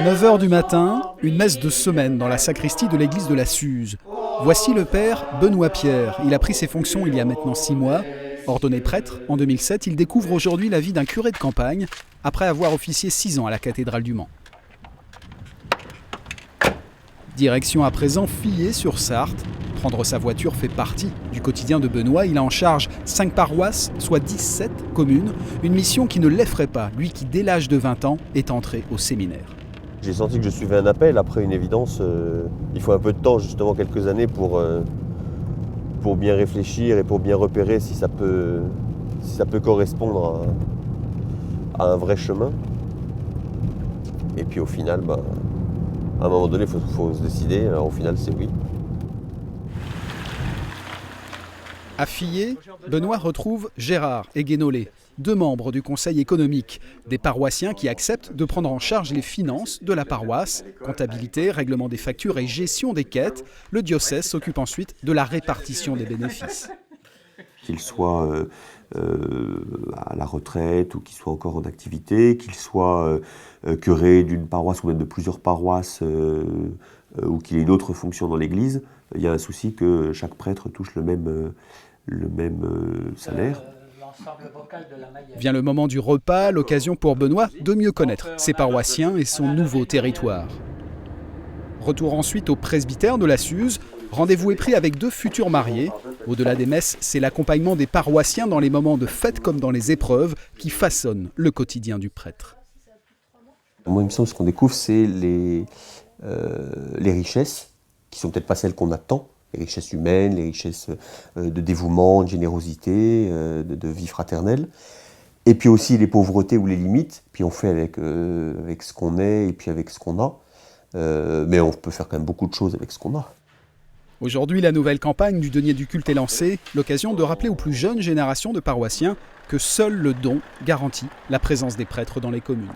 9 h du matin, une messe de semaine dans la sacristie de l'église de la Suze. Voici le père Benoît Pierre. Il a pris ses fonctions il y a maintenant 6 mois. Ordonné prêtre en 2007, il découvre aujourd'hui la vie d'un curé de campagne après avoir officié 6 ans à la cathédrale du Mans. Direction à présent Fillet-sur-Sarthe. Prendre sa voiture fait partie du quotidien de Benoît. Il a en charge 5 paroisses, soit 17 communes. Une mission qui ne l'effraie pas, lui qui dès l'âge de 20 ans est entré au séminaire. J'ai senti que je suivais un appel, après une évidence. Il faut un peu de temps, justement quelques années pour bien réfléchir et pour bien repérer si ça peut correspondre à un vrai chemin. Et puis au final, à un moment donné, il faut se décider. Alors au final, c'est oui. À Fillet, Benoît retrouve Gérard et Guénolé, 2 membres du conseil économique, des paroissiens qui acceptent de prendre en charge les finances de la paroisse, comptabilité, règlement des factures et gestion des quêtes. Le diocèse s'occupe ensuite de la répartition des bénéfices. Qu'ils soient à la retraite ou qu'ils soient encore en activité, qu'ils soient curés d'une paroisse ou même de plusieurs paroisses ou qu'il ait une autre fonction dans l'église, il y a un souci que chaque prêtre touche le même salaire. Vient le moment du repas, l'occasion pour Benoît de mieux connaître ses paroissiens et son nouveau territoire. Retour ensuite au presbytère de la Suze. Rendez-vous est pris avec 2 futurs mariés. Au-delà des messes, c'est l'accompagnement des paroissiens dans les moments de fête comme dans les épreuves qui façonnent le quotidien du prêtre. Moi, il me semble que ce qu'on découvre, c'est les richesses, qui sont peut-être pas celles qu'on attend, les richesses humaines, les richesses de dévouement, de générosité, de vie fraternelle. Et puis aussi les pauvretés ou les limites, puis on fait avec ce qu'on est et puis avec ce qu'on a. Mais on peut faire quand même beaucoup de choses avec ce qu'on a. Aujourd'hui, la nouvelle campagne du denier du culte est lancée, l'occasion de rappeler aux plus jeunes générations de paroissiens que seul le don garantit la présence des prêtres dans les communes.